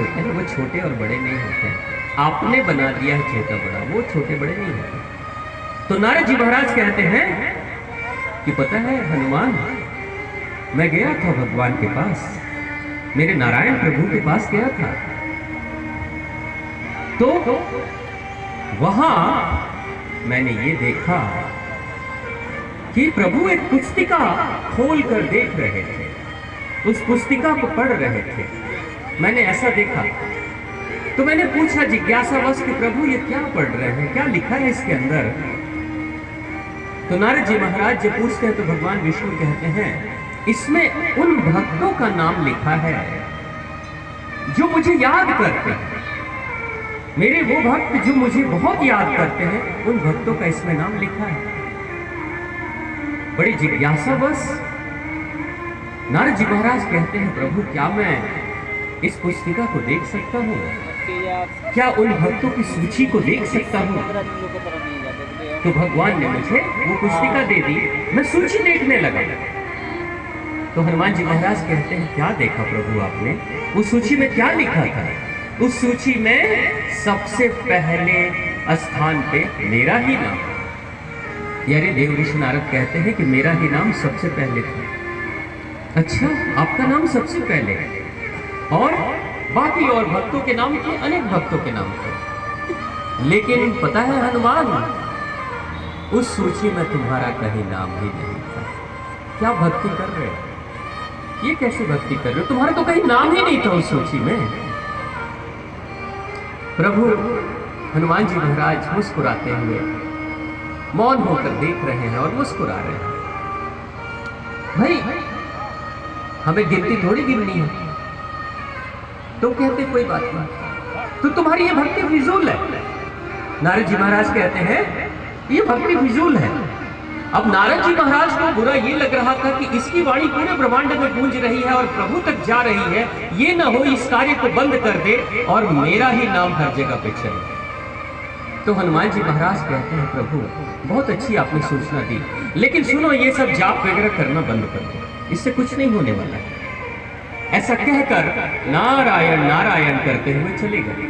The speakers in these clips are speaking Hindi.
होते हैं वो छोटे और बड़े नहीं होते हैं, आपने बना दिया है छोटा बड़ा, वो छोटे बड़े नहीं होते। तो नारद जी महाराज कहते हैं कि पता है हनुमान, मैं गया था भगवान के पास, मेरे नारायण प्रभु के पास गया था, तो वहां मैंने ये देखा कि प्रभु एक पुस्तिका खोल कर देख रहे थे, उस पुस्तिका को पढ़ रहे थे। मैंने ऐसा देखा तो मैंने पूछा जिज्ञासावश कि प्रभु ये क्या पढ़ रहे हैं, क्या लिखा है इसके अंदर। तो नारद जी महाराज जब पूछते हैं तो भगवान विष्णु कहते हैं इसमें उन भक्तों का नाम लिखा है जो मुझे याद करते हैं, मेरे वो भक्त जो मुझे बहुत याद करते हैं, उन भक्तों का इसमें नाम लिखा है। बड़ी जिज्ञासावश नारद जी महाराज कहते हैं प्रभु क्या मैं इस पुस्तिका को देख सकता हूँ, क्या उन भक्तों की सूची को देख सकता हूँ। तो भगवान ने मुझे वो पुस्तिका दे दी, मैं सूची देखने लगा। तो हनुमान जी महाराज कहते हैं क्या देखा प्रभु आपने, उस सूची में क्या लिखा था। उस सूची में सबसे पहले स्थान पे मेरा ही नाम, यानी देव ऋषि नारद कहते हैं कि मेरा ही नाम सबसे पहले था। अच्छा, आपका नाम सबसे पहले, और बाकी और भक्तों के नाम थे, अनेक भक्तों के नाम थे, लेकिन पता है हनुमान, उस सूची में तुम्हारा कहीं नाम ही नहीं था। क्या भक्ति कर रहे हो, ये कैसी भक्ति कर रहे हो, तुम्हारा तो कहीं नाम ही नहीं था उस सूची में। प्रभु हनुमान जी महाराज मुस्कुराते हुए मौन होकर देख रहे हैं और मुस्कुरा रहे हैं। भाई हमें गिनती थोड़ी गिननी है, तो कहते कोई बात नहीं, तो तुम्हारी ये भक्ति फिजूल है। नारद जी महाराज कहते हैं ये भक्ति फिजूल है। अब नारद जी महाराज को बुरा ये लग रहा था कि इसकी वाणी पूरे ब्रह्मांड में गूंज रही है और प्रभु तक जा रही है, ये ना हो इस कार्य को बंद कर दे और मेरा ही नाम हर जगह पे चले। तो हनुमान जी महाराज कहते हैं प्रभु बहुत अच्छी आपने सूचना दी, लेकिन सुनो ये सब जाप वगैरह करना बंद कर दो, इससे कुछ नहीं होने वाला है। ऐसा कहकर नारायण नारायण करते हुए चले गए।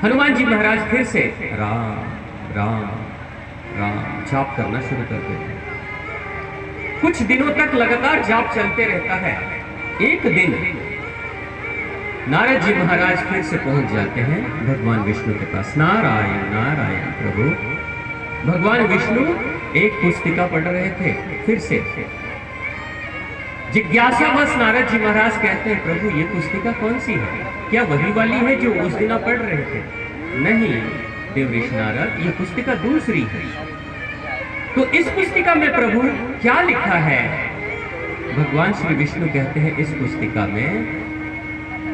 हनुमान जी महाराज फिर से राम राम राम जाप करना शुरू कर देते हैं। कुछ दिनों तक लगातार जाप चलते रहता है। एक दिन नारद जी महाराज फिर से पहुंच जाते हैं भगवान विष्णु के पास। नारायण नारायण प्रभु। भगवान विष्णु एक पुस्तिका पढ़ रहे थे। फिर से जिज्ञासावश नारद जी महाराज कहते हैं प्रभु ये पुस्तिका कौन सी है, क्या वही वाली है जो उस दिन आप पढ़ रहे थे। नहीं देव ऋषि नारद, ये पुस्तिका दूसरी है। तो इस पुस्तिका में प्रभु क्या लिखा है। भगवान श्री विष्णु कहते हैं इस पुस्तिका में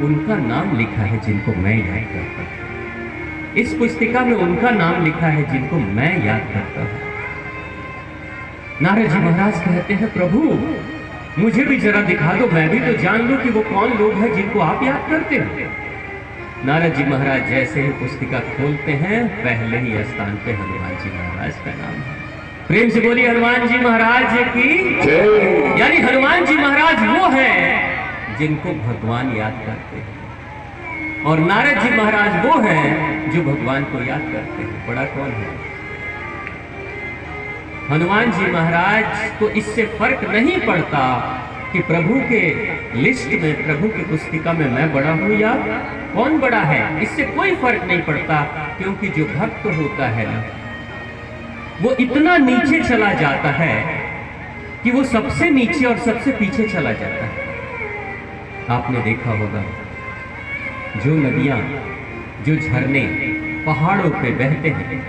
उनका नाम लिखा है जिनको मैं याद करता हूं। इस पुस्तिका में उनका नाम लिखा है जिनको मैं याद करता हूं। नारद जी महाराज कहते हैं प्रभु मुझे भी जरा दिखा दो, मैं भी तो जान लूं कि वो कौन लोग हैं जिनको आप याद करते हो। नारद जी महाराज जैसे ही पुस्तिका खोलते हैं पहले ही स्थान पे हनुमान जी महाराज का नाम है। प्रेम से बोलिए हनुमान जी महाराज की। यानी हनुमान जी महाराज वो हैं जिनको भगवान याद करते हैं, और नारद जी महाराज वो हैं जो भगवान को याद करते हैं। बड़ा कौन है। हनुमान जी महाराज को इससे फर्क नहीं पड़ता कि प्रभु के लिस्ट में, प्रभु की पुस्तिका में मैं बड़ा हूं या कौन बड़ा है, इससे कोई फर्क नहीं पड़ता। क्योंकि जो भक्त होता है ना वो इतना नीचे चला जाता है कि वो सबसे नीचे और सबसे पीछे चला जाता है। आपने देखा होगा जो नदियां, जो झरने पहाड़ों पे बहते हैं,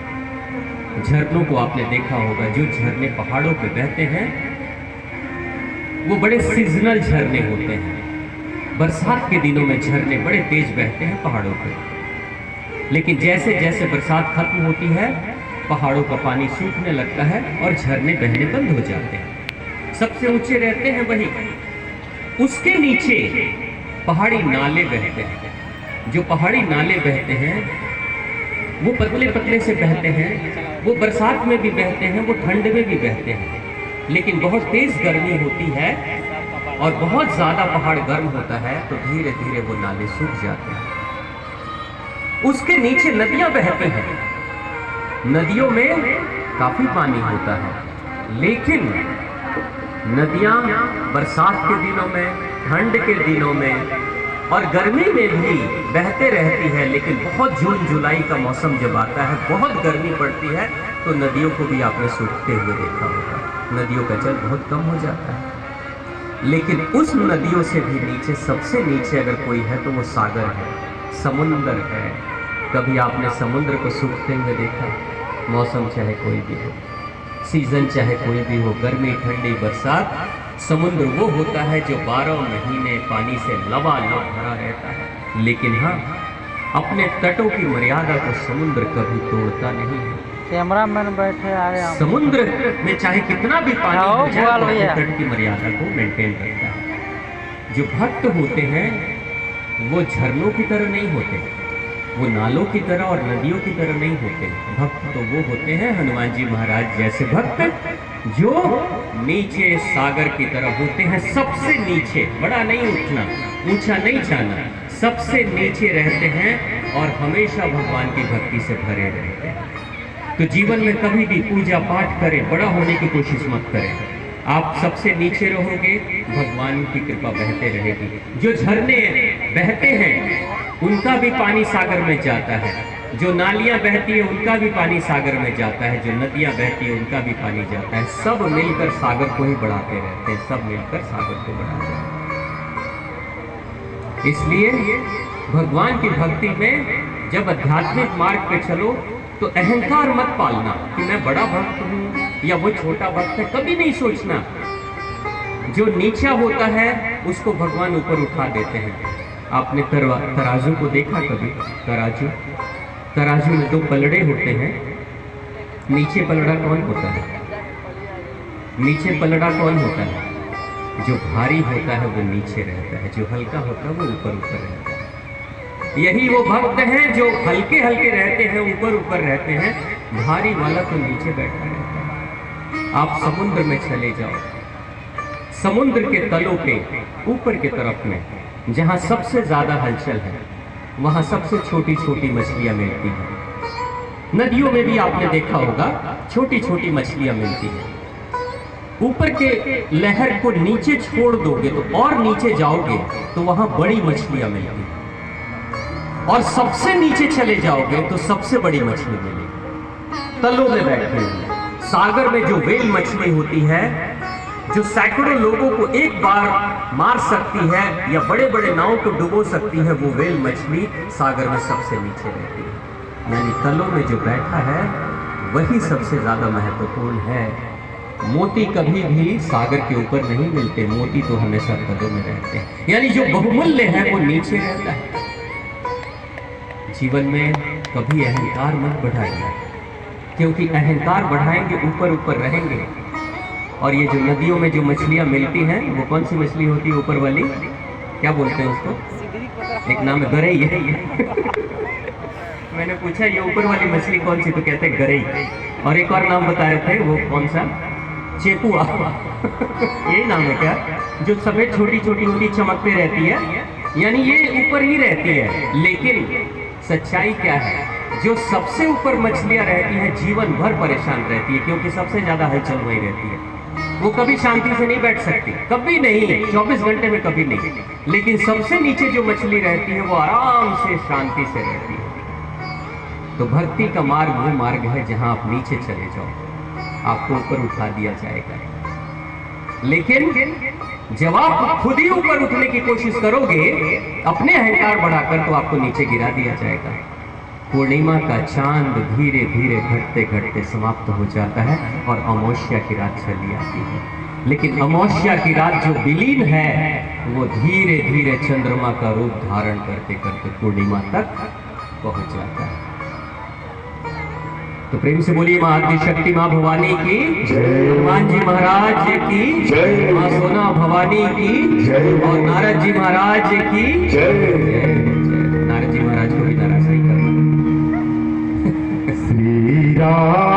झरनों को आपने देखा होगा, जो झरने पहाड़ों पे बहते हैं वो बड़े सीजनल झरने होते हैं। बरसात के दिनों में झरने बड़े तेज बहते हैं पहाड़ों पे, लेकिन जैसे जैसे बरसात खत्म होती है पहाड़ों का पानी सूखने लगता है और झरने बहने बंद हो जाते हैं। सबसे ऊंचे रहते हैं वही, उसके नीचे पहाड़ी नाले बहते हैं। जो पहाड़ी नाले बहते हैं वो पतले पतले से बहते हैं, वो बरसात में भी बहते हैं, वो ठंड में भी बहते हैं। लेकिन बहुत तेज गर्मी होती है और बहुत ज़्यादा पहाड़ गर्म होता है तो धीरे धीरे वो नाले सूख जाते हैं। उसके नीचे नदियां बहती हैं। नदियों में काफी पानी होता है, लेकिन नदियां बरसात के दिनों में, ठंड के दिनों में और गर्मी में भी बहते रहती है। लेकिन बहुत जून जुलाई का मौसम जब आता है, बहुत गर्मी पड़ती है, तो नदियों को भी आपने सूखते हुए देखा होगा। नदियों का जल बहुत कम हो जाता है। लेकिन उस नदियों से भी नीचे, सबसे नीचे अगर कोई है तो वो सागर है, समुंदर है। कभी आपने समुद्र को सूखते हुए देखा? मौसम चाहे कोई भी हो, सीजन चाहे कोई भी हो, गर्मी, ठंडी, बरसात, समुद्र वो होता है जो 12 महीने पानी से लबालब भरा रहता है। लेकिन हाँ, अपने तटों की मर्यादा को समुद्र कभी तोड़ता नहीं है। कैमरामैन बैठे आए हम। समुद्र में चाहे कितना भी पानी हो जाए, तो अपने तट की मर्यादा को मेंटेन करता है। जो भक्त होते हैं वो झरनों की तरह नहीं होते, वो नालों की तरह और नदियों की तरह नहीं होते। भक्त तो वो होते हैं हनुमान जी महाराज जैसे भक्त, जो नीचे सागर की तरह होते हैं, सबसे नीचे, बड़ा नहीं उठना, ऊंचा नहीं जाना, सबसे नीचे रहते हैं और हमेशा भगवान की भक्ति से भरे रहते हैं। तो जीवन में कभी भी पूजा पाठ करें, बड़ा होने की कोशिश मत करें। आप सबसे नीचे रहोगे, भगवान की कृपा बहते रहेगी। जो झरने बहते हैं उनका भी पानी सागर में जाता है, जो नालियां बहती है उनका भी पानी सागर में जाता है, जो नदियां बहती है उनका भी पानी जाता है। सब मिलकर सागर को ही बढ़ाते रहते हैं, सब मिलकर सागर को बढ़ाते हैं। इसलिए भगवान की भक्ति में जब आध्यात्मिक मार्ग पे चलो तो अहंकार मत पालना कि मैं बड़ा भक्त हूँ या वो छोटा भक्त है, कभी नहीं सोचना। जो नीचा होता है उसको भगवान ऊपर उठा देते हैं। आपने तराजू को देखा कभी? तराजू में 2 पलड़े होते हैं। नीचे पलड़ा कौन होता है? नीचे पलड़ा कौन होता है? जो भारी होता है वो नीचे रहता है, जो हल्का होता है वो ऊपर रहता है। यही वो भक्त हैं जो हल्के हल्के रहते हैं, ऊपर रहते हैं, भारी वाला तो नीचे बैठा रहता है। आप समुद्र में चले जाओ, समुद्र के तलों पे ऊपर की तरफ में जहां सबसे ज्यादा हलचल है, वहां सबसे छोटी छोटी मछलियां मिलती हैं। नदियों में भी आपने देखा होगा छोटी छोटी मछलियां मिलती हैं। ऊपर के लहर को नीचे छोड़ दोगे तो और नीचे जाओगे तो वहां बड़ी मछलियां मिलेंगी, और सबसे नीचे चले जाओगे तो सबसे बड़ी मछली मिलेगी तलों में बैठे हुए। सागर में जो व्हेल मछली होती है, जो सैकड़ों लोगों को एक बार मार सकती है या बड़े बड़े नाव को डुबो सकती है, वो व्हेल मछली सागर में सबसे नीचे रहती है। यानी तलों में जो बैठा है वही सबसे ज्यादा महत्वपूर्ण है। मोती कभी भी सागर के ऊपर नहीं मिलते, मोती तो हमेशा तलों में रहते हैं। यानी जो बहुमूल्य है वो नीचे रहता है। जीवन में कभी अहंकार मत बढ़ाइए, क्योंकि अहंकार बढ़ाएंगे ऊपर रहेंगे। और ये जो नदियों में जो मछलियां मिलती हैं, वो कौन सी मछली होती है ऊपर वाली? क्या बोलते हैं उसको? एक नाम है गरई है। मैंने पूछा ये ऊपर वाली मछली कौन सी, तो कहते हैं गरई। और एक और नाम बता रहे थे, वो कौन सा? चेपुआ। यही नाम है क्या? जो सफेद छोटी छोटी होती, चमकते रहती है, यानी ये ऊपर ही रहती है। लेकिन सच्चाई क्या है? जो सबसे ऊपर मछलियां रहती हैं जीवन भर परेशान रहती है, क्योंकि सबसे ज्यादा हलचल वही रहती है। वो कभी शांति से नहीं बैठ सकती, कभी नहीं, 24 घंटे में कभी नहीं। लेकिन सबसे नीचे जो मछली रहती है वो आराम से शांति से रहती है। तो भक्ति का मार्ग वो मार्ग है जहां आप नीचे चले जाओ, आपको ऊपर उठा दिया जाएगा। लेकिन जब आप खुद ही ऊपर उठने की कोशिश करोगे अपने अहंकार बढ़ाकर, तो आपको नीचे गिरा दिया जाएगा। पूर्णिमा का चांद धीरे धीरे घटते घटते समाप्त हो जाता है और अमावस्या की रात चली आती है। लेकिन अमावस्या की रात जो विलीन है वो धीरे धीरे चंद्रमा का रूप धारण करते करते पूर्णिमा तक पहुंच जाता है। तो प्रेम से बोलिए मां आदिशक्ति मां भवानी की जय, हनुमान जी महाराज की जय, मां सोना भवानी की जय, और नारद जी महाराज की जय। नारद जी महाराज को भी नाराज नहीं करना। श्री राम